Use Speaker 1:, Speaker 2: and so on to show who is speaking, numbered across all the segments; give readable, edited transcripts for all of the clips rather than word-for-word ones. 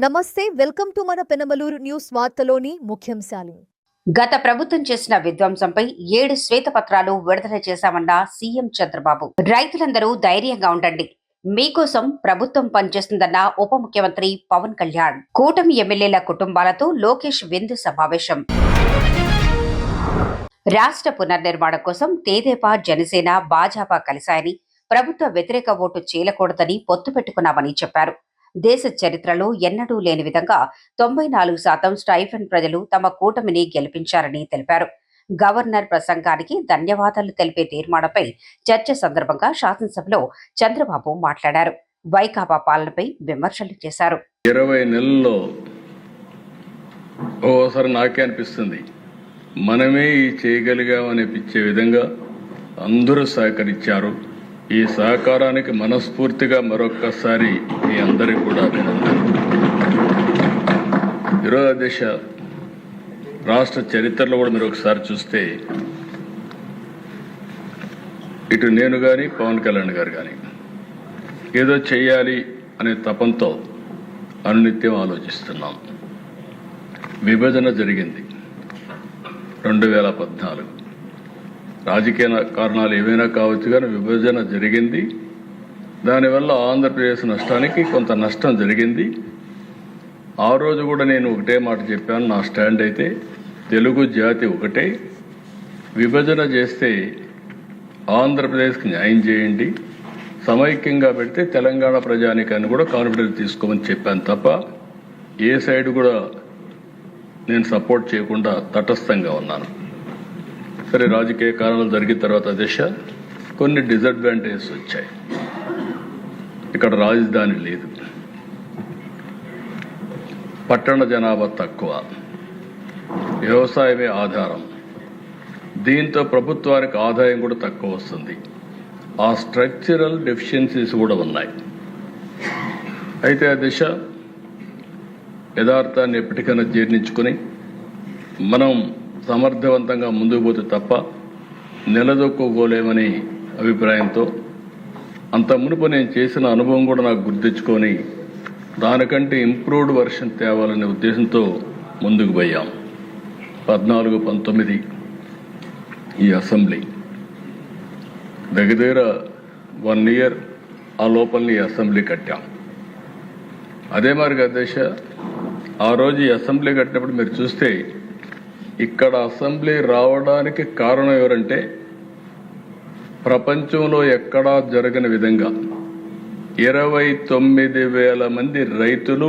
Speaker 1: నమస్తే, welcome to మన Penamaluru news వార్తలోని ముఖ్యాంశాలు.
Speaker 2: గత ప్రభుత్వం చేసిన విధ్వంసంపై 7 శ్వేతపత్రాలు విడుదల చేశామన్న సీఎం చంద్రబాబు. రైతులందరూ ధైర్యంగా ఉండండి, మీకోసం ప్రభుత్వం పనిచేస్తుందన్న ఉప ముఖ్యమంత్రి పవన్ కళ్యాణ్. కూటమి ఎమ్మెల్యేల కుటుంబాలతో లోకేష్ విందు సమావేశం. రాష్ట్ర పునర్నిర్మాణం కోసం తెదేపా, జనసేన, భాజపా కలిశాయని, ప్రభుత్వ వ్యతిరేక ఓటు చీలకూడదని పొత్తు పెట్టుకున్నామని చెప్పారు. దేశ చరిత్రలో ఎన్నడూ లేని విధంగా 94% స్టైఫండ్ ప్రజలు తమ కూటమిని గెలిపించారని తెలిపారు. గవర్నర్ ప్రసంగానికి ధన్యవాదాలు తెలిపే తీర్మానంపై చర్చ సందర్భంగా శాసనసభలో చంద్రబాబు మాట్లాడారు. వైకాపా పాలనపై విమర్శలు చేశారు.
Speaker 3: 20 నెలల్లో ఓసారి నాకే అనిపిస్తుంది, మనమే ఈ చేయగలిగామనిపించే విధంగా అందరూ సహకరించారు. ఈ సహకారానికి మనస్ఫూర్తిగా మరొక్కసారి మీ అందరికీ కూడా అభినందనలు. ఈరోజు దేశ రాష్ట్ర చరిత్రలో కూడా మీరు ఒకసారి చూస్తే, ఇటు నేను కానీ పవన్ కళ్యాణ్ గారు కానీ ఏదో చేయాలి అనే తపంతో అనునిత్యం ఆలోచిస్తున్నాం. విభజన జరిగింది 2014. రాజకీయ కారణాలు ఏవైనా కావచ్చు, కానీ విభజన జరిగింది. దానివల్ల ఆంధ్రప్రదేశ్ నష్టానికి కొంత నష్టం జరిగింది. ఆ రోజు కూడా నేను ఒకటే మాట చెప్పాను, నా స్టాండ్ అయితే తెలుగు జాతి ఒకటే, విభజన చేస్తే ఆంధ్రప్రదేశ్కి న్యాయం చేయండి, సమైక్యంగా పెడితే తెలంగాణ ప్రజానికాన్ని కూడా కాన్ఫిడెన్స్ తీసుకోమని చెప్పాను తప్ప ఏ సైడ్ కూడా నేను సపోర్ట్ చేయకుండా తటస్థంగా ఉన్నాను. సరే, రాజకీయ కారణాలు జరిగిన తర్వాత దిశ కొన్ని డిసడ్వాంటేజెస్ వచ్చాయి. ఇక్కడ రాజధాని లేదు, పట్టణ జనాభా తక్కువ, వ్యవసాయమే ఆధారం, దీంతో ప్రభుత్వానికి ఆదాయం కూడా తక్కువ వస్తుంది. ఆ స్ట్రక్చరల్ డెఫిషియన్సీస్ కూడా ఉన్నాయి. అయితే ఆ దిశ యథార్థాన్ని ఎప్పటికైనా జీర్ణించుకొని మనం సమర్థవంతంగా ముందుకు పోతే తప్ప నిలదొక్కుకోలేమని అభిప్రాయంతో, అంత మునుపు నేను చేసిన అనుభవం కూడా నాకు గుర్తించుకొని దానికంటే ఇంప్రూవ్డ్ వర్షన్ తేవాలనే ఉద్దేశంతో ముందుకు పోయాం. 14-19 ఈ అసెంబ్లీ దగ్గర 1 ఇయర్ ఆ లోపలని అసెంబ్లీ కట్టాం. అదే మరి అధ్యక్ష, ఆ రోజు ఈ అసెంబ్లీ కట్టినప్పుడు మీరు చూస్తే ఇక్కడ అసెంబ్లీ రావడానికి కారణం ఎవరంటే, ప్రపంచంలో ఎక్కడా జరగని విధంగా 29,000 మంది రైతులు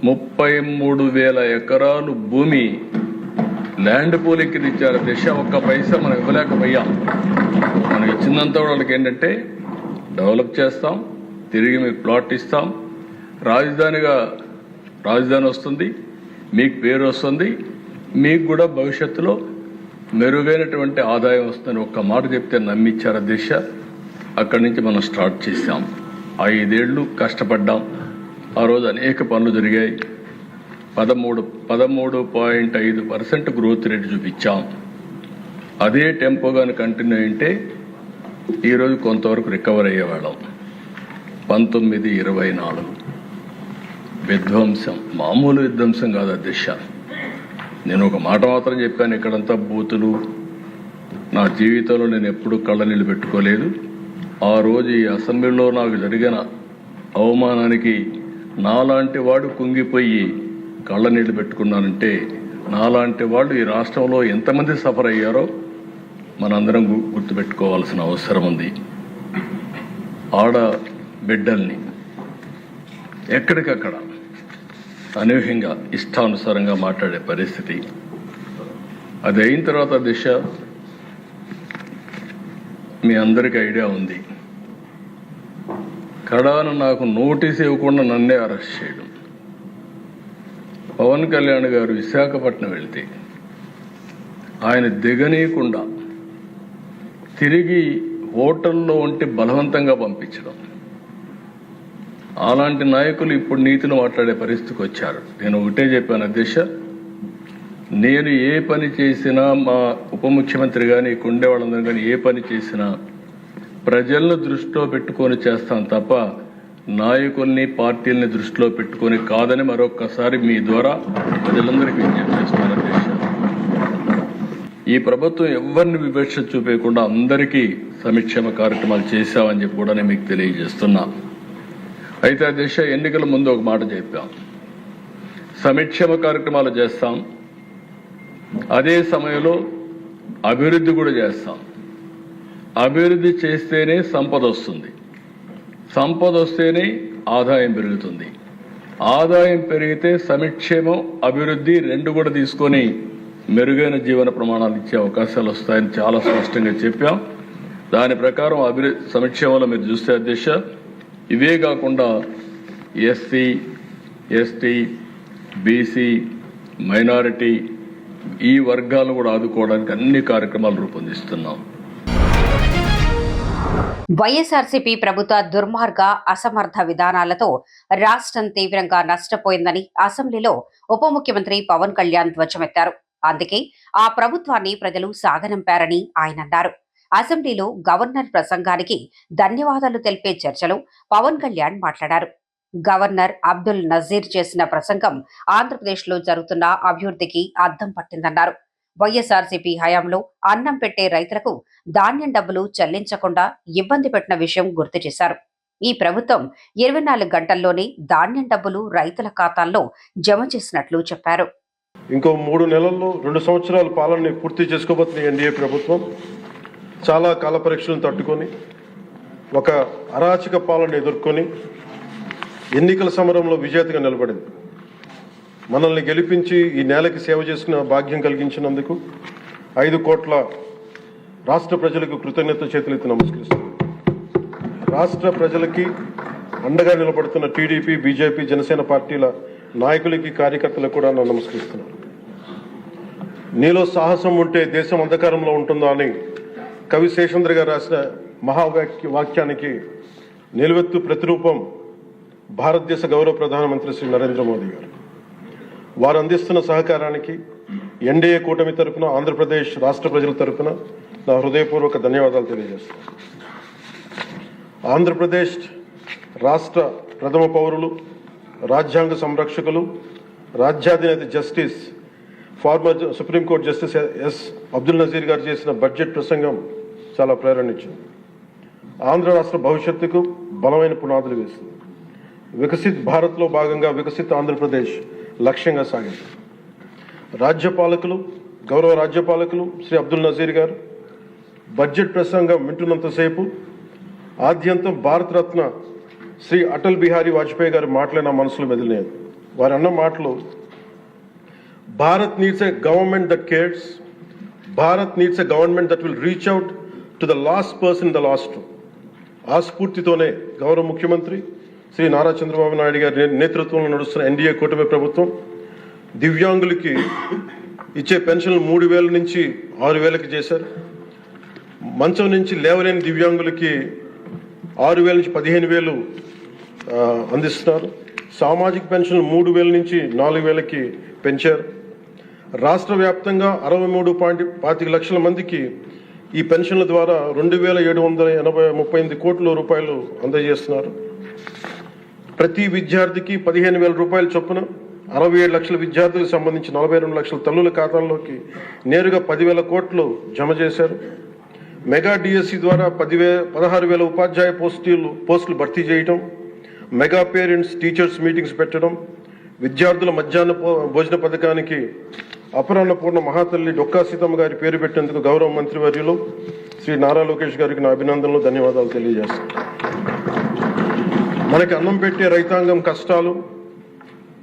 Speaker 3: 33,000 ఎకరాలు భూమి ల్యాండ్ పూలింగ్కి ఇచ్చారు. దిశ ఒక్క పైసా మనం ఇవ్వలేకపోయాం. మనం ఇచ్చిందంతా వాళ్ళకి ఏంటంటే, డెవలప్ చేస్తాం, తిరిగి మీకు ప్లాట్ ఇస్తాం, రాజధాని వస్తుంది, మీకు పేరు వస్తుంది, మీకు కూడా భవిష్యత్తులో మెరుగైనటువంటి ఆదాయం వస్తుందని ఒక్క మాట చెప్తే నమ్మిచ్చారు దిశ. అక్కడి నుంచి మనం స్టార్ట్ చేశాం. 5 ఏళ్ళు కష్టపడ్డాం. ఆ రోజు అనేక పనులు జరిగాయి. 13.5% గ్రోత్ రేట్ చూపించాం. అదే టెంపోగాని కంటిన్యూ అయింటే ఈరోజు కొంతవరకు రికవర్ అయ్యేవాళ్ళం. 19-24 విధ్వంసం, మామూలు విధ్వంసం కాదు దిశ. నేను ఒక మాట మాత్రం చెప్పాను, ఇక్కడంతా బూతులు. నా జీవితంలో నేను ఎప్పుడూ కళ్ళనీళ్ళు పెట్టుకోలేదు. ఆ రోజు ఈ అసెంబ్లీలో నాకు జరిగిన అవమానానికి నాలాంటి వాడు కుంగిపోయి కళ్ళనీళ్ళు పెట్టుకున్నానంటే, నాలాంటి వాళ్ళు ఈ రాష్ట్రంలో ఎంతమంది సఫర్ అయ్యారో మనందరం గుర్తుపెట్టుకోవాల్సిన అవసరం ఉంది. ఆడ బిడ్డల్ని ఎక్కడికక్కడ అనూహ్యంగా ఇష్టానుసారంగా మాట్లాడే పరిస్థితి. అది అయిన తర్వాత దిశ మీ అందరికీ ఐడియా ఉంది, కడాను నాకు నోటీస్ ఇవ్వకుండా నన్నే అరెస్ట్ చేయడం. పవన్ కళ్యాణ్ గారు విశాఖపట్నం వెళ్తే ఆయన దిగనీయకుండా తిరిగి హోటల్లో ఉంటే బలవంతంగా పంపించడం. అలాంటి నాయకులు ఇప్పుడు నీతిని మాట్లాడే పరిస్థితికి వచ్చారు. నేను ఒకటే చెప్పాను అధ్యక్ష, నేను ఏ పని చేసినా, మా ఉప ముఖ్యమంత్రి కానీ కుండే వాళ్ళందరూ కానీ ఏ పని చేసినా ప్రజలను దృష్టిలో పెట్టుకొని చేస్తాను తప్ప నాయకుల్ని పార్టీల్ని దృష్టిలో పెట్టుకొని కాదని మరొక్కసారి మీ ద్వారా ప్రజలందరికీ విజ్ఞప్తి చేస్తున్నారు అధ్యక్ష. ఈ ప్రభుత్వం ఎవరిని వివక్ష చూపేయకుండా అందరికీ సంక్షేమ కార్యక్రమాలు చేశామని చెప్పి కూడా నేను మీకు తెలియజేస్తున్నా. అయితే అధ్యక్ష, ఎన్నికల ముందు ఒక మాట చెప్పాం, సంక్షేమ కార్యక్రమాలు చేస్తాం, అదే సమయంలో అభివృద్ధి కూడా చేస్తాం. అభివృద్ధి చేస్తేనే సంపద వస్తుంది, సంపద వస్తేనే ఆదాయం పెరుగుతుంది, ఆదాయం పెరిగితే సంక్షేమం అభివృద్ధి రెండు కూడా తీసుకొని మెరుగైన జీవన ప్రమాణాలు ఇచ్చే అవకాశాలు వస్తాయని చాలా స్పష్టంగా చెప్పాం. దాని ప్రకారం సంక్షేమంలో మీరు చూస్తే అధ్యక్ష, ఇవే కాకుండా ఎస్సీ, ఎస్టీ, బీసీ, మైనారిటీ ఈ వర్గాలను కూడా ఆదుకోవడానికి అన్ని కార్యక్రమాలు రూపొందిస్తున్నాం.
Speaker 2: వైఎస్ఆర్సీపీ ప్రభుత్వ దుర్మార్గ అసమర్థ విధానాలతో రాష్ట్రం తీవ్రంగా నష్టపోయిందని అసెంబ్లీలో ఉప ముఖ్యమంత్రి పవన్ కళ్యాణ్ ధ్వజమెత్తారు. అందుకే ఆ ప్రభుత్వాన్ని ప్రజలు సాగనంపారని ఆయన అన్నారు. అసెంబ్లీలో గవర్నర్ ప్రసంగానికి ధన్యవాదాలు తెలిపే చర్చలో పవన్ కళ్యాణ్ మాట్లాడారు. గవర్నర్ అబ్దుల్ నజీర్ చేసిన ప్రసంగం ఆంధ్రప్రదేశ్లో జరుగుతున్న అభివృద్ధికి అద్దం పట్టిందన్నారు. వైఎస్ఆర్సీపీ హయాంలో అన్నం పెట్టే రైతులకు ధాన్యం డబ్బులు చెల్లించకుండా ఇబ్బంది పెట్టిన విషయం గుర్తు చేశారు. ఈ ప్రభుత్వం 24 గంటల్లోనే ధాన్యం డబ్బులు రైతుల ఖాతాల్లో జమ చేసినట్లు చెప్పారు.
Speaker 4: ఇంకో 3 నెలల్లో 2 సంవత్సరాల పాలనని పూర్తి చేసుకోబోతున్న ఎన్డీఏ ప్రభుత్వం చాలా కాల పరీక్షలను తట్టుకొని ఒక అరాచక పాలన ఎదుర్కొని ఎన్నికల సమరంలో విజేతగా నిలబడింది. మనల్ని గెలిపించి ఈ నేలకి సేవ చేసిన భాగ్యం కలిగించినందుకు 5 కోట్ల రాష్ట్ర ప్రజలకు కృతజ్ఞత చేతులెత్తి నమస్కరిస్తున్నాను. రాష్ట్ర ప్రజలకి అండగా నిలబడుతున్న టీడీపీ, బీజేపీ, జనసేన పార్టీల నాయకులకి, కార్యకర్తలకు కూడా నన్ను నమస్కరిస్తున్నాను. నీలో సాహసం ఉంటే దేశం అంధకారంలో ఉంటుందా అని కవి శేషేంద్ర గారు రాసిన మహావాక్యానికి నిలువెత్తు ప్రతిరూపం భారతదేశ గౌరవ ప్రధానమంత్రి శ్రీ నరేంద్ర మోదీ గారు. వారు అందిస్తున్న సహకారానికి ఎన్డీఏ కూటమి తరపున, ఆంధ్రప్రదేశ్ రాష్ట్ర ప్రజల తరపున నా హృదయపూర్వక ధన్యవాదాలు తెలియజేస్తున్నాను. ఆంధ్రప్రదేశ్ రాష్ట్ర ప్రథమ పౌరులు, రాజ్యాంగ సంరక్షకులు, రాజ్యాధినేత justice former supreme court justice S Abdul Nazeer garu చేసిన బడ్జెట్ ప్రసంగం చాలా ప్రేరణ ఇచ్చింది. ఆంధ్ర రాష్ట్ర భవిష్యత్తుకు బలమైన పునాదులు వేస్తుంది. వికసిత్ భారత్లో భాగంగా వికసిత్ ఆంధ్రప్రదేశ్ లక్ష్యంగా సాగింది. రాజ్యపాలకులు, గౌరవ రాజ్యపాలకులు శ్రీ అబ్దుల్ నజీర్ గారు బడ్జెట్ ప్రసంగం వింటున్నంతసేపు ఆద్యంతం భారతరత్న శ్రీ అటల్ బిహారీ వాజ్పేయి గారి మాటలే నా మనసులో మెదిలినాయి. వారు అన్న మాటలు, Bharat needs a government that cares, Bharat needs a government that will reach out to the last person in the last room. ఆ స్ఫూర్తితోనే గౌరవ ముఖ్యమంత్రి శ్రీ నారా చంద్రబాబు నాయుడు గారి నేతృత్వంలో నడుస్తున్న ఎన్డీఏ కూటమి ప్రభుత్వం దివ్యాంగులకి ఇచ్చే పెన్షన్లు 3,000 నుంచి 6,000కి చేశారు. మంచం నుంచి లేవలేని దివ్యాంగులకి 6,000 నుంచి 15,000 అందిస్తున్నారు. సామాజిక పెన్షన్లు 3,000 నుంచి 4,000కి పెంచారు. రాష్ట్ర వ్యాప్తంగా 63.25 లక్షల మందికి ఈ పెన్షన్ల ద్వారా 2,738 కోట్ల రూపాయలు అందజేస్తున్నారు. ప్రతి విద్యార్థికి 15,000 రూపాయల చొప్పున 67 లక్షల విద్యార్థులకు సంబంధించి 42 లక్షల తల్లుల ఖాతాల్లోకి నేరుగా 10,000 కోట్లు జమ చేశారు. మెగా డిఎస్సి ద్వారా 16,000 ఉపాధ్యాయ పోస్టులు భర్తీ చేయడం, మెగా పేరెంట్స్ టీచర్స్ మీటింగ్స్ పెట్టడం, విద్యార్థుల మధ్యాహ్న భోజన పథకానికి అపరాన్నపూర్ణ మహాతల్లి డొక్కా సీతమ్మ గారి పేరు పెట్టేందుకు గౌరవ మంత్రివర్యులు శ్రీ నారా లోకేష్ గారికి నా అభినందనలు, ధన్యవాదాలు తెలియజేస్తాను. మనకి అన్నం పెట్టే రైతాంగం కష్టాలు,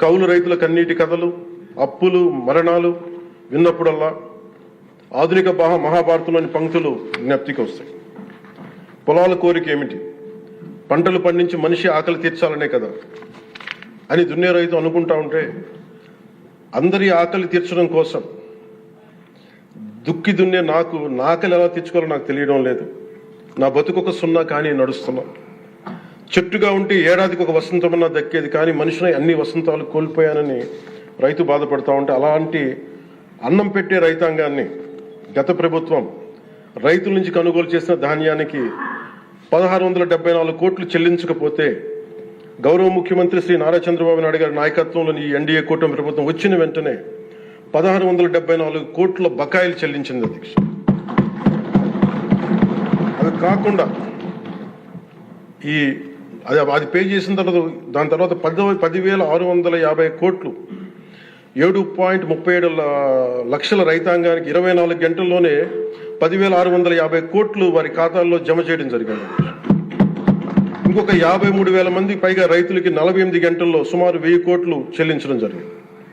Speaker 4: కౌలు రైతుల కన్నీటి కథలు, అప్పులు, మరణాలు విన్నప్పుడల్లా ఆధునిక మహాభారతంలోని పంక్తులు జ్ఞప్తికి వస్తాయి. పొలాల కోరిక ఏమిటి? పంటలు పండించి మనిషి ఆకలి తీర్చాలనే కదా అని దున్నే రైతు అనుకుంటా ఉంటే, అందరి ఆకలి తీర్చడం కోసం దుక్కి దున్నే నా ఆకలి ఎలా తీర్చుకోవాలో నాకు తెలియడం లేదు. నా బతుకొక సున్నా కానీ నడుస్తున్నా. చెట్టుగా ఉంటే ఏడాదికి ఒక వసంతమన్నా దక్కేది, కానీ మనిషిని అన్ని వసంతాలు కోల్పోయానని రైతు బాధపడతా ఉంటే, అలాంటి అన్నం పెట్టే రైతాంగాన్ని గత ప్రభుత్వం రైతుల నుంచి కొనుగోలు చేసిన ధాన్యానికి 1,674 కోట్లు చెల్లించకపోతే గౌరవ ముఖ్యమంత్రి శ్రీ నారా చంద్రబాబు నాయుడు గారి నాయకత్వంలోని ఈ ఎన్డీఏ కూటమి ప్రభుత్వం వచ్చిన వెంటనే 1674 కోట్ల బకాయిలు చెల్లించింది అధ్యక్ష. అది కాకుండా అది పే చేసిన తర్వాత దాని తర్వాత 10,650 కోట్లు 7.37 లక్షల రైతాంగానికి 24 గంటల్లోనే 10,650 కోట్లు వారి ఖాతాల్లో జమ చేయడం జరిగింది. ఇంకొక 53,000 మంది పైగా రైతులకి 48 గంటల్లో సుమారు 1,000 కోట్లు చెల్లించడం జరిగింది.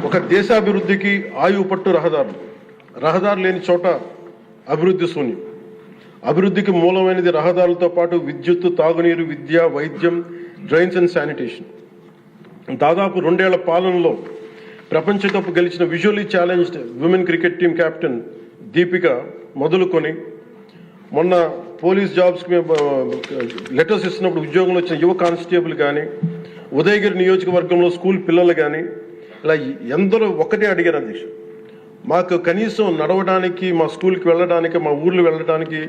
Speaker 4: ఒక దేశాభివృద్ధికి ఆయువు పట్టు రహదారు లేని చోట అభివృద్ధి శూన్యం. అభివృద్ధికి మూలమైనది రహదారులతో పాటు విద్యుత్తు, తాగునీరు, విద్య, వైద్యం, డ్రైన్స్ అండ్ శానిటేషన్. దాదాపు 2 ఏళ్ల పాలనలో ప్రపంచ కప్ గెలిచిన visually challenged women cricket team captain Deepika మొదలుకొని మొన్న పోలీస్ జాబ్స్కి లెటర్స్ ఇస్తున్నప్పుడు ఉద్యోగంలో వచ్చిన యువ కానిస్టేబుల్ కానీ, ఉదయగిరి నియోజకవర్గంలో స్కూల్ పిల్లలు కానీ, ఇలా ఎందరో ఒకటే అడిగారు అధ్యక్ష, మాకు కనీసం నడవడానికి, మా స్కూల్కి వెళ్ళడానికి, మా ఊర్లు వెళ్ళడానికి,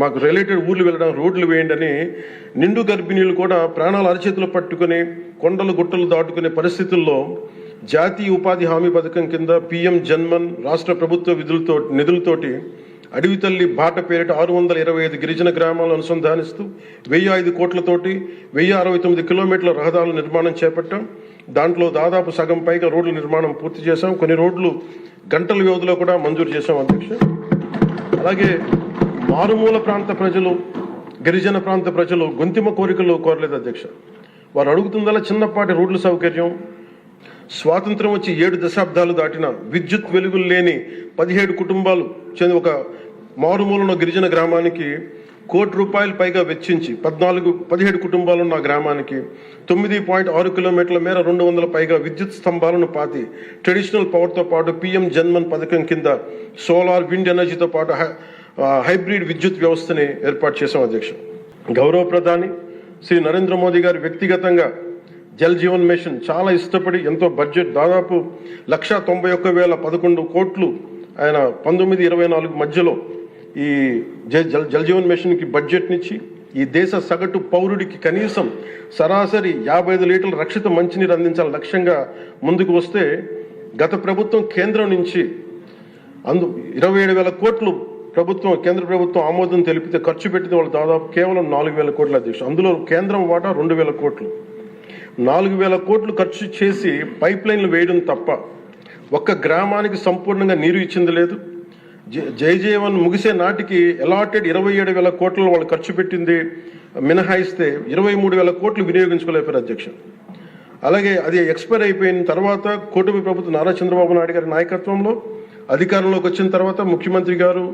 Speaker 4: మాకు రిలేటెడ్ ఊర్లు వెళ్ళడానికి రోడ్లు వేయండి అని నిండు గర్భిణీలు కూడా ప్రాణాలు అరచేతులు పట్టుకుని కొండలు గుట్టలు దాటుకునే పరిస్థితుల్లో జాతీయ ఉపాధి హామీ పథకం కింద PM జన్మన్ రాష్ట్ర ప్రభుత్వ నిధులతోటి అడవి తల్లి బాట పేరిట 625 గిరిజన గ్రామాలను అనుసంధానిస్తూ 1,005 కోట్లతోటి 1,069 కిలోమీటర్ల రహదారుల నిర్మాణం చేపట్టాం. దాంట్లో దాదాపు సగం పైగా రోడ్ల నిర్మాణం పూర్తి చేశాం. కొన్ని రోడ్లు గంటల వ్యవధిలో కూడా మంజూరు చేశాం అధ్యక్ష. అలాగే మారుమూల ప్రాంత ప్రజలు, గిరిజన ప్రాంత ప్రజలు గొంతిమ కోరికలు కోరలేదు అధ్యక్ష. వారు అడుగుతుందల్లా చిన్నపాటి రోడ్ల సౌకర్యం. స్వాతంత్రం వచ్చి 7 దశాబ్దాలు దాటిన విద్యుత్ వెలుగులు లేని 17 కుటుంబాలు చెంది ఒక మారుమూలన గిరిజన గ్రామానికి ₹1 కోటి పైగా వెచ్చించి 17 కుటుంబాలు ఉన్న గ్రామానికి 9.6 కిలోమీటర్ల మేర 200 పైగా విద్యుత్ స్తంభాలను పాతి ట్రెడిషనల్ పవర్తో పాటు PM జన్మన్ పథకం కింద సోలార్, విండ్ ఎనర్జీతో పాటు హైబ్రిడ్ విద్యుత్ వ్యవస్థని ఏర్పాటు చేశాం అధ్యక్ష. గౌరవ ప్రధాని శ్రీ నరేంద్ర మోదీ గారు వ్యక్తిగతంగా జల్ జీవన్ మిషన్ చాలా ఇష్టపడి ఎంతో బడ్జెట్ దాదాపు 191,011 కోట్లు ఆయన 1924 మధ్యలో ఈ జల్ జీవన్ మిషన్కి బడ్జెట్నిచ్చి ఈ దేశ సగటు పౌరుడికి కనీసం సరాసరి 55 లీటర్ల రక్షిత మంచినీరు అందించాలని లక్ష్యంగా ముందుకు వస్తే గత ప్రభుత్వం కేంద్రం నుంచి 27,000 కోట్లు కేంద్ర ప్రభుత్వం ఆమోదం తెలిపితే ఖర్చు పెట్టిన వాళ్ళు దాదాపు కేవలం 4,000 కోట్ల అధ్యక్షుడు. అందులో కేంద్రం వాటా 2,000 కోట్లు. 4,000 కోట్లు ఖర్చు చేసి పైప్ లైన్లు వేయడం తప్ప ఒక్క గ్రామానికి సంపూర్ణంగా నీరు ఇచ్చింది లేదు. జైజీవన్ ముగిసే నాటికి అలాటెడ్ 27,000 కోట్లను వాళ్ళు ఖర్చు పెట్టింది మినహాయిస్తే 23,000 కోట్లు వినియోగించుకోలేపారు అధ్యక్ష. అలాగే అది ఎక్స్పైర్ అయిపోయిన తర్వాత కూటమి ప్రభుత్వం నారా చంద్రబాబు నాయుడు గారి నాయకత్వంలో అధికారంలోకి వచ్చిన తర్వాత ముఖ్యమంత్రి గారు,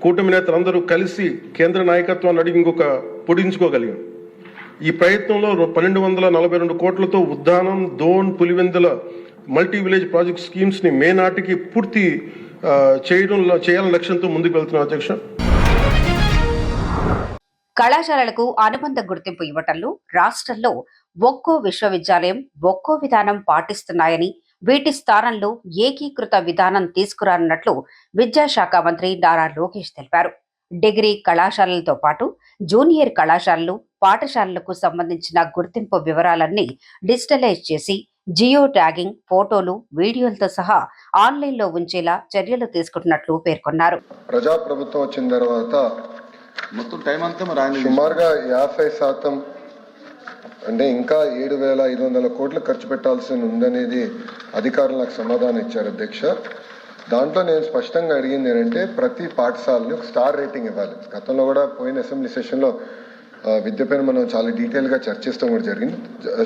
Speaker 4: కూటమి నేతలందరూ కలిసి కేంద్ర నాయకత్వాన్ని అడిగి ఇంకొక పొడించుకోగలిగాం. ఈ ప్రయత్నంలో 1,242 కోట్లతో Uddanam, Dhone, Pulivendula multi village project స్కీమ్స్ని మే నాటికి పూర్తి చేయాలని లక్ష్యంతో ముందుకు వెళ్తున్నాం అధ్యక్ష.
Speaker 2: కళాశాలలకు అనుబంధ గుర్తింపు ఇవ్వటంలో రాష్ట్రంలో ఒక్కో విశ్వవిద్యాలయం ఒక్కో విధానం పాటిస్తున్నాయని, వీటి స్థానంలో ఏకీకృత విధానం తీసుకురానున్నట్లు విద్యాశాఖ మంత్రి నారా లోకేష్ తెలిపారు. డిగ్రీ కళాశాలలతో పాటు జూనియర్ కళాశాలలు, పాఠశాలలకు సంబంధించిన గుర్తింపు వివరాలన్నీ డిజిటలైజ్ చేసి జియో ట్యాగింగ్, ఫోటోలు, వీడియోలతో సహా ఆన్లైన్లో ఉంచేలా చర్యలు తీసుకుంటున్నట్లు పేర్కొన్నారు.
Speaker 5: ప్రజాప్రభుత్వం వచ్చిన తర్వాత మొత్తం టైం అంతా సుమారుగా 50% అంటే ఇంకా 7,500 కోట్లు ఖర్చు పెట్టాల్సి ఉందనేది అధికారులు నాకు సమాధానం ఇచ్చారు అధ్యక్ష. దాంట్లో నేను స్పష్టంగా అడిగింది ఏంటంటే ప్రతి పాఠశాలను స్టార్ రేటింగ్ ఇవ్వాలి. గతంలో కూడా పోయిన అసెంబ్లీ సెషన్లో విద్యపైన మనం చాలా డీటెయిల్గా చర్చిస్తాం కూడా జరిగింది.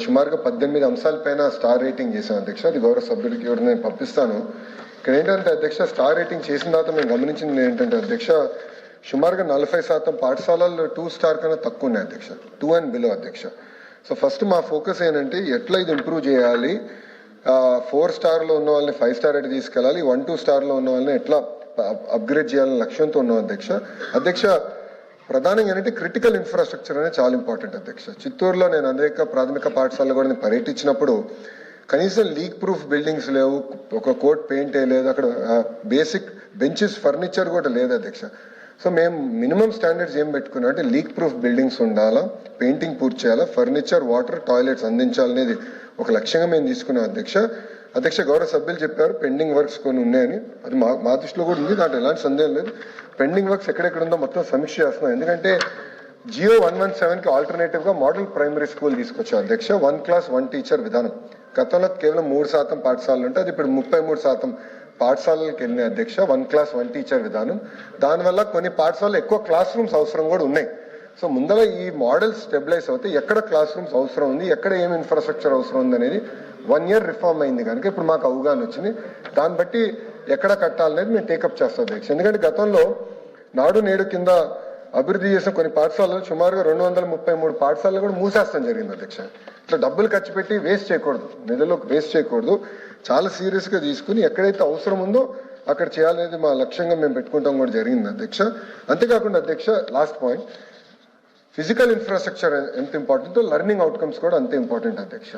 Speaker 5: సుమారుగా 18 అంశాలపైన స్టార్ రేటింగ్ చేశాం అధ్యక్ష. అది గౌరవ సభ్యులకి కూడా నేను పంపిస్తాను. ఇక్కడ ఏంటంటే అధ్యక్ష, స్టార్ రేటింగ్ చేసిన తర్వాత మేము గమనించింది ఏంటంటే అధ్యక్ష, సుమారుగా 40% పాఠశాలల్లో 2 స్టార్ కన్నా తక్కువ ఉన్నాయి అధ్యక్ష, 2 and below అధ్యక్ష. సో ఫస్ట్ మా ఫోకస్ ఏంటంటే ఎట్లా ఇది ఇంప్రూవ్ చేయాలి, 4 స్టార్లో ఉన్న వాళ్ళని 5 స్టార్ అయితే తీసుకెళ్ళాలి, 1-2 స్టార్లో ఉన్న వాళ్ళని ఎట్లా అప్గ్రేడ్ చేయాలనే లక్ష్యంతో ఉన్నాం అధ్యక్ష. ప్రధానంగా ఏంటంటే క్రిటికల్ ఇన్ఫ్రాస్ట్రక్చర్ అనేది చాలా ఇంపార్టెంట్ అధ్యక్ష. చిత్తూరులో నేను అనేక ప్రాథమిక పాఠశాలలో కూడా నేను పర్యటించినప్పుడు కనీసం లీక్ ప్రూఫ్ బిల్డింగ్స్ లేవు, ఒక కోట్ పెయింట్ వేయలేదు, అక్కడ బేసిక్ బెంచెస్, ఫర్నిచర్ కూడా లేదు అధ్యక్ష. సో మేము మినిమం స్టాండర్డ్స్ ఏం పెట్టుకున్నాం అంటే లీక్ ప్రూఫ్ బిల్డింగ్స్ ఉండాలా, పెయింటింగ్ పూర్తి చేయాలా, ఫర్నిచర్, వాటర్, టాయిలెట్స్ అందించాలనేది ఒక లక్ష్యంగా మేము తీసుకున్నాం అధ్యక్ష. గౌరవ సభ్యులు చెప్పారు పెండింగ్ వర్క్స్ కొన్ని ఉన్నాయని. అది మా దృష్టిలో కూడా ఉంది, దాంట్లో ఎలాంటి సందేహం లేదు. పెండింగ్ వర్క్స్ ఎక్కడెక్కడ ఉందో మొత్తం సమీక్ష చేస్తున్నాం. ఎందుకంటే జియో 117కి ఆల్టర్నేటివ్గా మోడల్ ప్రైమరీ స్కూల్ తీసుకొచ్చారు అధ్యక్ష. 1 క్లాస్ 1 టీచర్ విధానం. గతంలో కేవలం 3% పాఠశాలలు ఉంటే అది ఇప్పుడు 33% పాఠశాలలకు వెళ్ళినాయి అధ్యక్ష. 1 క్లాస్ 1 టీచర్ విధానం. దానివల్ల కొన్ని పాఠశాలలో ఎక్కువ క్లాస్ రూమ్స్ అవసరం కూడా ఉన్నాయి. సో ముందర ఈ మోడల్ స్టెబిలైజ్ అవుతే ఎక్కడ క్లాస్ రూమ్స్ అవసరం ఉంది, ఎక్కడ ఏం ఇన్ఫ్రాస్ట్రక్చర్ అవసరం ఉంది అనేది 1 year రిఫార్మ్ అయింది కనుక ఇప్పుడు మాకు అవగాహన వచ్చింది. దాన్ని బట్టి ఎక్కడ కట్టాలనేది మేము టేకప్ చేస్తాం అధ్యక్ష. ఎందుకంటే గతంలో నాడు నేడు కింద అభివృద్ధి చేసిన కొన్ని పాఠశాలలు సుమారుగా 233 పాఠశాలలు కూడా మూసేస్తాం జరిగింది అధ్యక్ష. ఇట్లా డబ్బులు ఖర్చు పెట్టి వేస్ట్ చేయకూడదు, నిధులు వేస్ట్ చేయకూడదు. చాలా సీరియస్గా తీసుకుని ఎక్కడైతే అవసరం ఉందో అక్కడ చేయాలనేది మా లక్ష్యంగా మేము పెట్టుకుంటాం కూడా జరిగింది అధ్యక్ష. అంతేకాకుండా అధ్యక్ష లాస్ట్ పాయింట్, ఫిజికల్ ఇన్ఫ్రాస్ట్రక్చర్ ఎంత ఇంపార్టెంటో లెర్నింగ్ అవుట్కమ్స్ కూడా అంతే ఇంపార్టెంట్ అధ్యక్ష.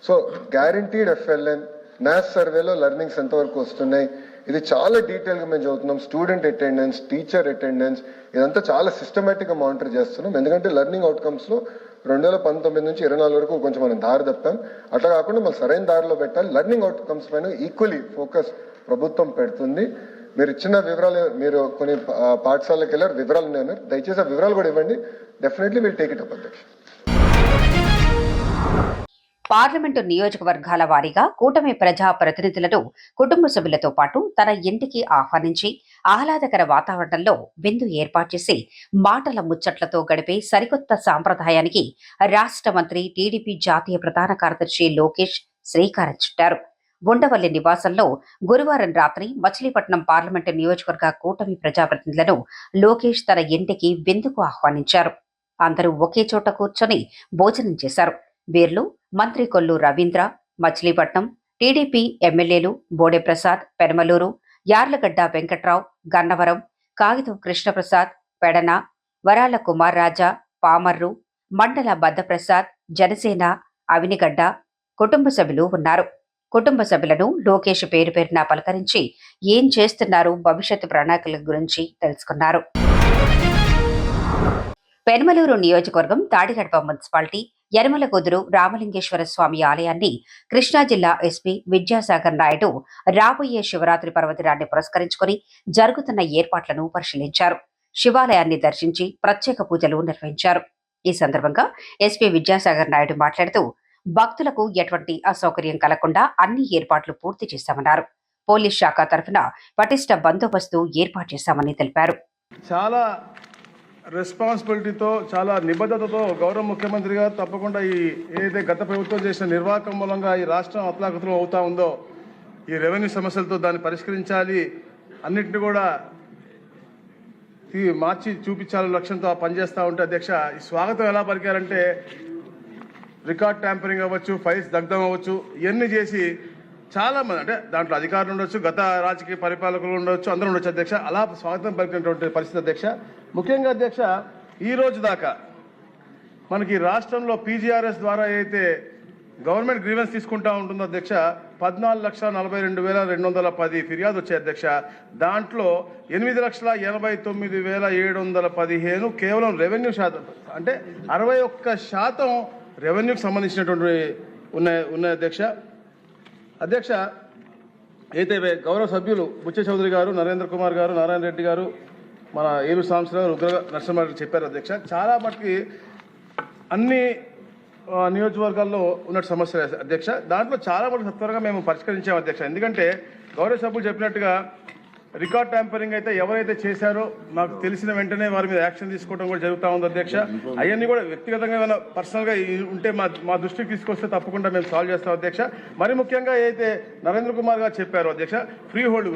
Speaker 5: సో గ్యారంటీడ్ FLN, NAS సర్వేలో లెర్నింగ్స్ ఎంతవరకు వస్తున్నాయి, ఇది చాలా డీటెయిల్గా మేము చదువుతున్నాం. స్టూడెంట్ అటెండెన్స్, టీచర్ అటెండెన్స్, ఇదంతా చాలా సిస్టమేటిక్గా మానిటర్ చేస్తున్నాం. ఎందుకంటే లెర్నింగ్ అవుట్కమ్స్లో 2019 నుంచి 24 వరకు కొంచెం మనం దారి తప్పాం. అట్లా కాకుండా మనం సరైన దారిలో పెట్టాలి. లెర్నింగ్ అవుట్కమ్స్ పైన ఈక్వలీ ఫోకస్ ప్రభుత్వం పెడుతుంది. మీరు ఇచ్చిన వివరాలు, మీరు కొన్ని పాఠశాలకు వెళ్ళారు, వివరాలు ఉన్నాయి, దయచేసి ఆ వివరాలు కూడా ఇవ్వండి. Definitely will take it up అధ్యక్ష.
Speaker 2: పార్లమెంటు నియోజకవర్గాల వారీగా కూటమి ప్రజా ప్రతినిధులను కుటుంబ సభ్యులతో పాటు తన ఇంటికి ఆహ్వానించి ఆహ్లాదకర వాతావరణంలో విందు ఏర్పాటు చేసి మాటల ముచ్చట్లతో గడిపే సరికొత్త సాంప్రదాయానికి రాష్ట్ర మంత్రి టీడీపీ జాతీయ ప్రధాన కార్యదర్శి లోకేష్ శ్రీకారం చుట్టారు. ఉండవల్లి నివాసంలో గురువారం రాత్రి మచిలీపట్నం పార్లమెంటు నియోజకవర్గ కూటమి ప్రజాప్రతినిధులను లోకేష్ తన ఇంటికి విందుకు ఆహ్వానించారు. అందరూ ఒకే చోట కూర్చొని భోజనం చేశారు. వీరిలో మంత్రి కొల్లు రవీంద్ర, మచిలీపట్నం టీడీపీ ఎమ్మెల్యేలు బోడే ప్రసాద్, పెనమలూరు, యార్లగడ్డ వెంకట్రావు, గన్నవరం, కాగితం కృష్ణప్రసాద్, పెడన, వరాల కుమార్ రాజా, పామర్రు, మండల బద్దప్రసాద్, జనసేన, అవినిగడ్డ కుటుంబ సభ్యులు ఉన్నారు. కుటుంబ సభ్యులను లోకేష్ పేరు పేరున పలకరించి ఏం చేస్తున్నారు, భవిష్యత్తు ప్రణాళికల గురించి తెలుసుకున్నారు. పెనమలూరు నియోజకవర్గం తాడిగడప మున్సిపాలిటీ యనమలకుదురు రామలింగేశ్వర స్వామి ఆలయాన్ని కృష్ణా జిల్లా ఎస్పీ విద్యాసాగర్ నాయుడు రాబోయే శివరాత్రి పర్వదినాన్ని పురస్కరించుకుని జరుగుతున్న ఏర్పాట్లను పరిశీలించారు. శివాలయాన్ని దర్శించి ప్రత్యేక పూజలు నిర్వహించారు. ఈ సందర్భంగా ఎస్పీ విద్యాసాగర్ నాయుడు మాట్లాడుతూ భక్తులకు ఎటువంటి అసౌకర్యం కలగకుండా అన్ని ఏర్పాట్లు పూర్తి చేశామన్నారు. పోలీస్ శాఖ తరఫున పటిష్ట బందోబస్తు ఏర్పాటు చేశామని తెలిపారు.
Speaker 6: చాలా రెస్పాన్సిబిలిటీతో, చాలా నిబద్ధతతో గౌరవ ముఖ్యమంత్రి గారు తప్పకుండా ఈ ఏదైతే గత ప్రభుత్వం చేసిన నిర్వాహకం మూలంగా ఈ రాష్ట్రం అతలాకుతలం అవుతా ఉందో, ఈ రెవెన్యూ సమస్యలతో దాన్ని పరిష్కరించాలి, అన్నింటినీ కూడా మార్చి చూపించాలని లక్ష్యంతో పనిచేస్తూ ఉంటే అధ్యక్ష, ఈ స్వాగతం ఎలా పలికారంటే రికార్డ్ ట్యాంపరింగ్ అవ్వచ్చు, ఫైల్స్ దగ్ధం అవ్వచ్చు, ఇవన్నీ చేసి చాలా మంది, అంటే దాంట్లో అధికారులు ఉండొచ్చు, గత రాజకీయ పరిపాలకులు ఉండొచ్చు, అందరూ ఉండొచ్చు అధ్యక్ష, అలా స్వాగతం పలికినటువంటి పరిస్థితి అధ్యక్ష. ముఖ్యంగా అధ్యక్ష, ఈ రోజు దాకా మనకి రాష్ట్రంలో PGRS ద్వారా ఏదైతే గవర్నమెంట్ గ్రీవెన్స్ తీసుకుంటా ఉంటుందో అధ్యక్ష, 14,42,210 ఫిర్యాదు వచ్చాయి అధ్యక్ష. దాంట్లో 8,89,715 కేవలం రెవెన్యూ శాతం, అంటే 61% రెవెన్యూకి సంబంధించినటువంటి ఉన్నాయి అధ్యక్ష. అయితే గౌరవ సభ్యులు బుచ్చ చౌదరి గారు, నరేంద్ర కుమార్ గారు, నారాయణ రెడ్డి గారు, మన ఏలూరు సాంబశివరావు, రుద్ర నరసింహ చెప్పారు అధ్యక్ష. చాలా మటుకి అన్ని నియోజకవర్గాల్లో ఉన్న సమస్యలు అధ్యక్ష, దాంట్లో చాలా మటుకు సత్వరంగా మేము పరిష్కరించాము అధ్యక్ష. ఎందుకంటే గౌరవ సభ్యులు చెప్పినట్టుగా రికార్డ్ ట్యాంపరింగ్ అయితే ఎవరైతే చేశారో మాకు తెలిసిన వెంటనే వారి మీద యాక్షన్ తీసుకోవడం కూడా జరుగుతూ ఉంది అధ్యక్ష. అవన్నీ కూడా వ్యక్తిగతంగా ఏమైనా పర్సనల్గా ఉంటే మా దృష్టికి తీసుకొస్తే తప్పకుండా మేము సాల్వ్ చేస్తాం అధ్యక్ష. మరి ముఖ్యంగా ఏదైతే నరేంద్ర కుమార్ గారు చెప్పారో అధ్యక్ష, ఫ్రీ హోల్డ్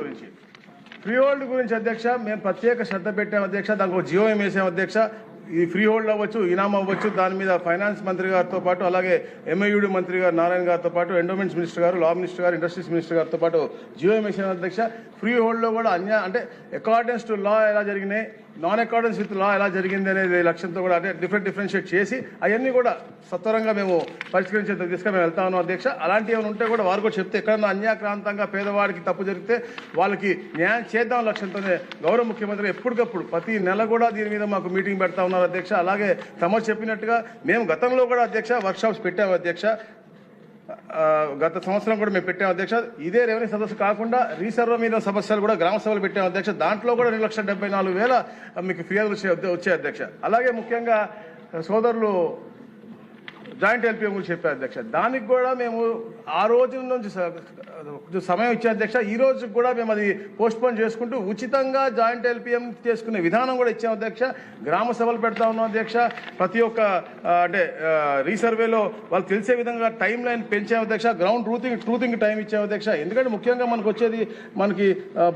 Speaker 6: గురించి అధ్యక్ష మేము ప్రత్యేక శ్రద్ధ పెట్టాం అధ్యక్ష. దానికి ఒక జియోఎం వేసాం అధ్యక్ష. ఈ ఫ్రీ హోల్డ్ అవ్వచ్చు, ఇనాం అవ్వచ్చు, దాని మీద ఫైనాన్స్ మంత్రి గారితో పాటు, అలాగే MIUD మంత్రి గారు నారాయణ గారితో పాటు, ఎండోమెంట్స్ మినిస్టర్ గారు, లా మినిస్టర్ గారు, ఇండస్ట్రీస్ మినిస్టర్ గారితో పాటు జియోఎం వేసాం అధ్యక్ష. ఫ్రీ హోల్డ్లో కూడా అంటే అకార్డింగ్స్ టు లా ఎలా జరిగినాయి, నాన్ అకార్డెన్స్ విత్ లా ఎలా జరిగింది అనేది లక్ష్యంతో కూడా అంటే డిఫరెన్షియేట్ చేసి అవన్నీ కూడా సత్వరంగా మేము పరిష్కరించే దిశగా మేము వెళ్తా ఉన్నాం అధ్యక్ష. అలాంటివి ఏమైనా ఉంటే కూడా వారు కూడా చెప్తే ఎక్కడన్నా అన్యాక్రాంతంగా పేదవాడికి తప్పు జరిగితే వాళ్ళకి న్యాయం చేద్దాం లక్ష్యంతోనే గౌరవ ముఖ్యమంత్రి ఎప్పటికప్పుడు ప్రతి నెల కూడా దీని మీద మాకు మీటింగ్ పెడతా ఉన్నారు అధ్యక్ష. అలాగే తమరు చెప్పినట్టుగా మేము గతంలో కూడా అధ్యక్ష వర్క్షాప్స్ పెట్టాము అధ్యక్ష. గత సంవత్సరం కూడా మేము పెట్టాము అధ్యక్ష. ఇదే రెవెన్యూ సదస్సు కాకుండా రీసర్వ్ మీద సమస్యలు కూడా గ్రామ సభలు పెట్టాము అధ్యక్ష. దాంట్లో కూడా 2,74,000 మీకు ఫిర్యాదులు వచ్చాయి అధ్యక్ష. అలాగే ముఖ్యంగా సోదరులు జాయింట్ ఎల్పిఎం గురించి చెప్పారు అధ్యక్ష. దానికి కూడా మేము ఆ రోజు నుంచి సమయం ఇచ్చే అధ్యక్ష. ఈ రోజు కూడా మేము అది పోస్ట్పోన్ చేసుకుంటూ ఉచితంగా జాయింట్ ఎల్పిఎం చేసుకునే విధానం కూడా ఇచ్చాం అధ్యక్ష. గ్రామ సభలు పెడతా ఉన్నాం అధ్యక్ష. ప్రతి ఒక్క అంటే రీసర్వేలో వాళ్ళు తెలిసే విధంగా టైం లైన్ పెంచాం అధ్యక్ష. గ్రౌండ్ ట్రూతింగ్ టైం ఇచ్చాం అధ్యక్ష. ఎందుకంటే ముఖ్యంగా మనకు వచ్చేది మనకి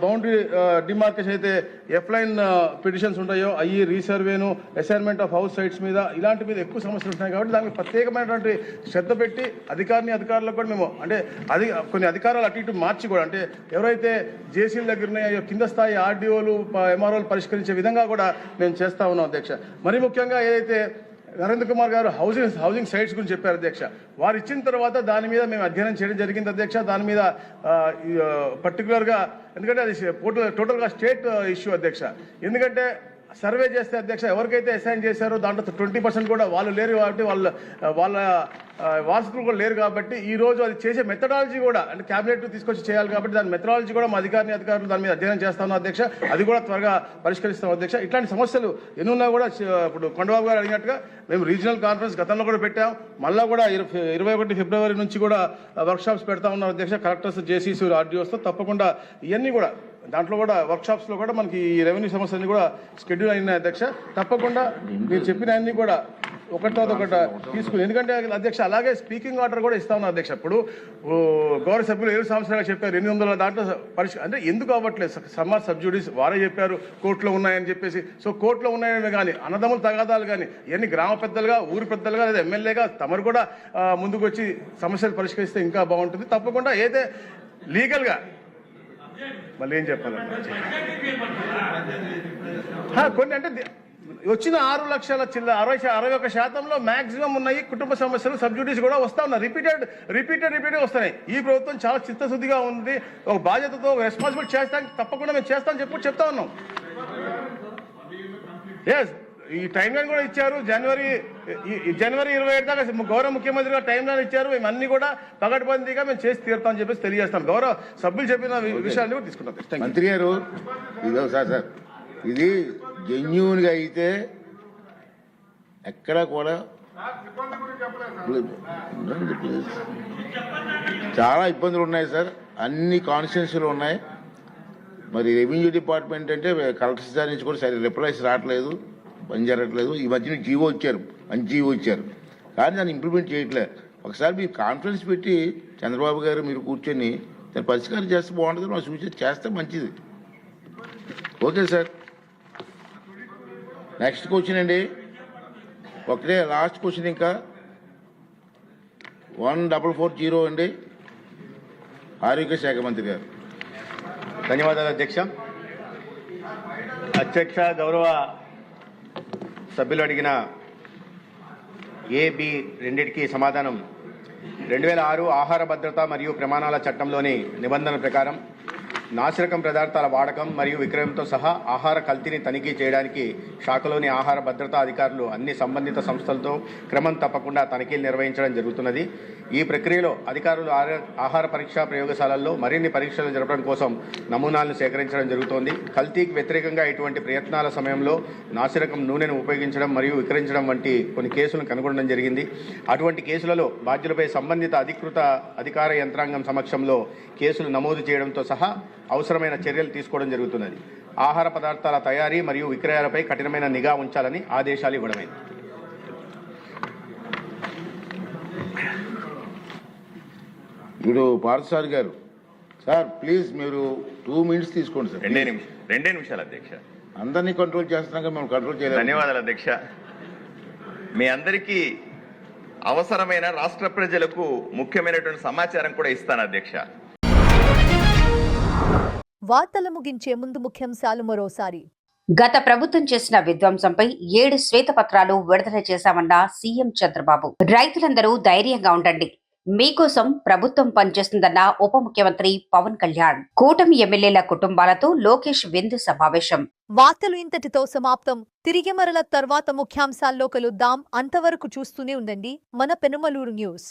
Speaker 6: బౌండరీ డిమార్కేషన్ అయితే ఎఫ్లైన్ పిటిషన్స్ ఉంటాయో అవి రీసర్వేను అసైన్మెంట్ ఆఫ్ హౌస్ సైట్స్ మీద ఇలాంటి మీద ఎక్కువ సమస్యలు ఉంటాయి కాబట్టి దానికి ప్రత్యేకమైనటువంటి శ్రద్ధ పెట్టి అధికారులకు కూడా మేము అంటే కొన్ని అధికారాలు అటు ఇటు మార్చి కూడా అంటే ఎవరైతే జేసీల దగ్గర ఉన్నాయో కింద స్థాయి ఆర్డీఓలు ఎంఆర్ఓలు పరిష్కరించే విధంగా కూడా మేము చేస్తా ఉన్నాం అధ్యక్ష. మరి ముఖ్యంగా ఏదైతే నరేంద్ర కుమార్ గారు హౌసింగ్ సైట్స్ గురించి చెప్పారు అధ్యక్ష. వారు ఇచ్చిన తర్వాత దాని మీద మేము అధ్యయనం చేయడం జరిగింది అధ్యక్ష. దాని మీద పర్టికులర్గా ఎందుకంటే అది టోటల్గా స్టేట్ ఇష్యూ అధ్యక్ష. ఎందుకంటే సర్వే చేస్తే అధ్యక్ష ఎవరికైతే అసైన్ చేశారో దాంట్లో 20% కూడా వాళ్ళు లేరు కాబట్టి వాళ్ళ వారసులు కూడా లేరు కాబట్టి ఈ రోజు అది చేసే మెథడాలజీ కూడా అంటే క్యాబినెట్ తీసుకొచ్చి చేయాలి కాబట్టి దాని మెథడాలజీ కూడా మా అధికారులు దాని మీద అధ్యయనం చేస్తాను అధ్యక్ష. అది కూడా త్వరగా పరిష్కరిస్తాం అధ్యక్ష. ఇట్లాంటి సమస్యలు ఎన్నున్నా కూడా ఇప్పుడు కొండబాబు గారు అడిగినట్టుగా మేము రీజనల్ కాన్ఫరెన్స్ గతంలో కూడా పెట్టాం. మళ్ళీ కూడా 21 ఫిబ్రవరి నుంచి కూడా వర్క్షాప్స్ పెడతా ఉన్నాం అధ్యక్ష. కలెక్టర్స్, జేసీసీ, ఆర్డీఓస్తో తప్పకుండా ఇవన్నీ కూడా దాంట్లో కూడా వర్క్షాప్స్లో కూడా మనకి ఈ రెవెన్యూ సమస్యలన్నీ కూడా షెడ్యూల్ అయినాయి అధ్యక్ష. తప్పకుండా మీరు చెప్పిన అన్ని కూడా ఒకటి తర్వాత ఒకటి తీసుకుని ఎందుకంటే అధ్యక్ష అలాగే స్పీకింగ్ ఆర్డర్ కూడా ఇస్తా ఉన్నాం అధ్యక్ష. ఇప్పుడు గౌరవ సభ్యులు 7 సంవత్సరాలుగా చెప్పారు 800 దాంట్లో అంటే ఎందుకు అవ్వట్లేదు సమ్మర్ సబ్జుడీస్ వారే చెప్పారు కోర్టులో ఉన్నాయని చెప్పేసి. సో కోర్టులో ఉన్నాయని కానీ అన్నదమ్ముల తగాదాలు కానీ ఇవన్నీ గ్రామ పెద్దలుగా ఊరి పెద్దలుగా లేదా ఎమ్మెల్యేగా తమరు కూడా ముందుకు వచ్చి సమస్యలు పరిష్కరిస్తే ఇంకా బాగుంటుంది. తప్పకుండా ఏదే లీగల్గా మళ్ళీ ఏం చెప్పాలంటే కొన్ని అంటే వచ్చిన 6 లక్షల 61% మాక్సిమం ఉన్నాయి కుటుంబ సమస్యలు సబ్జుడీస్ కూడా వస్తా ఉన్నాయి. రిపీటెడ్ వస్తున్నాయి. ఈ ప్రభుత్వం చాలా చిత్తశుద్ధిగా ఉంది. ఒక బాధ్యతతో రెస్పాన్సిబిలిటీ చేస్తానికి తప్పకుండా మేము చేస్తామని చెప్తా ఉన్నాం. ఎస్ ఈ టైం లైన్ కూడా ఇచ్చారు. జనవరి 27 దాకా గౌరవ ముఖ్యమంత్రి గారు టైం లైన్ ఇచ్చారు. మేము అన్ని కూడా పగడ్బందీగా మేము చేసి తీరుతామని చెప్పేసి తెలియజేస్తాం. గౌరవ సభ్యులు చెప్పిన విషయాన్ని కూడా తీసుకుంటాం.
Speaker 7: మంత్రి గారు సార్ ఇది జెన్యూన్గా అయితే ఎక్కడ కూడా చాలా ఇబ్బందులు ఉన్నాయి సార్. అన్ని కాన్స్టిట్యున్సీలు ఉన్నాయి. మరి రెవెన్యూ డిపార్ట్మెంట్ అంటే కలెక్టర్ సార్ నుంచి కూడా సరే రిప్లైస్ రావట్లేదు, పని జరగట్లేదు. ఈ మధ్యన జీవో ఇచ్చారు, మంచి జీవో ఇచ్చారు, కానీ దాన్ని ఇంప్లిమెంట్ చేయట్లేదు. ఒకసారి మీరు కాన్ఫరెన్స్ పెట్టి చంద్రబాబు గారు మీరు కూర్చొని దాన్ని పరిష్కారం చేస్తే బాగుంటుంది. మా సూచన చేస్తే మంచిది. Okay sir. నెక్స్ట్ క్వశ్చన్ అండి, ఒకటే లాస్ట్ క్వశ్చన్ ఇంకా 1440 అండి. ఆరోగ్య శాఖ మంత్రి గారు.
Speaker 8: ధన్యవాదాలు అధ్యక్ష. గౌరవ సభ్యులు అడిగిన AB రెండింటికి సమాధానం 2006 ఆహార భద్రత మరియు ప్రమాణాల చట్టంలోని నిబంధనల ప్రకారం నాసిరకం పదార్థాల వాడకం మరియు విక్రయంతో సహా ఆహార కల్తీని తనిఖీ చేయడానికి శాఖలోని ఆహార భద్రతా అధికారులు అన్ని సంబంధిత సంస్థలతో క్రమం తప్పకుండా తనిఖీలు నిర్వహించడం జరుగుతున్నది. ఈ ప్రక్రియలో అధికారులు ఆహార పరీక్షా ప్రయోగశాలల్లో మరిన్ని పరీక్షలు జరపడం కోసం నమూనాలను సేకరించడం జరుగుతోంది. కల్తీకి వ్యతిరేకంగా ఇటువంటి ప్రయత్నాల సమయంలో నాసిరకం నూనెను ఉపయోగించడం మరియు విక్రయించడం వంటి కొన్ని కేసులను కనుగొనడం జరిగింది. అటువంటి కేసులలో బాధ్యులపై సంబంధిత అధికృత అధికార యంత్రాంగం సమక్షంలో కేసులు నమోదు చేయడంతో సహా అవసరమైన చర్యలు తీసుకోవడం జరుగుతున్నది. ఆహార పదార్థాల తయారీ మరియు విక్రయాలపై కఠినమైన నిఘా ఉంచాలని ఆదేశాలు ఇవ్వడమైంది.
Speaker 7: ఇప్పుడు పార్థసారి గారు సార్ ప్లీజ్ మీరు 2 minutes తీసుకోండి సార్.
Speaker 9: 2 నిమిషాలు అధ్యక్ష.
Speaker 7: అందరినీ కంట్రోల్ చేస్తున్నాక మేము కంట్రోల్ చేయలేదు.
Speaker 9: ధన్యవాదాలు అధ్యక్ష. మీ అందరికీ అవసరమైన రాష్ట్ర ప్రజలకు ముఖ్యమైనటువంటి సమాచారం కూడా ఇస్తాను అధ్యక్ష.
Speaker 1: వార్తలు ముగించే ముందు ముఖ్యాంశాలు మరోసారి.
Speaker 2: గత ప్రభుత్వం చేసిన విధ్వంసంపై 7 శ్వేతపత్రాలు విడుదల చేశామన్న సీఎం చంద్రబాబు. రైతులందరూ ధైర్యంగా ఉండండి, మీకోసం ప్రభుత్వం పనిచేస్తుందన్న ఉప ముఖ్యమంత్రి పవన్ కళ్యాణ్. కూటమి ఎమ్మెల్యేల కుటుంబాలతో లోకేష్ విందు సమావేశం.
Speaker 1: వార్తలు ఇంతటితో సమాప్తం. తిరిగి మరల తర్వాత ముఖ్యాంశాల్లో కలుద్దాం. అంతవరకు చూస్తూనే ఉండండి మన పెనుమలూరు న్యూస్.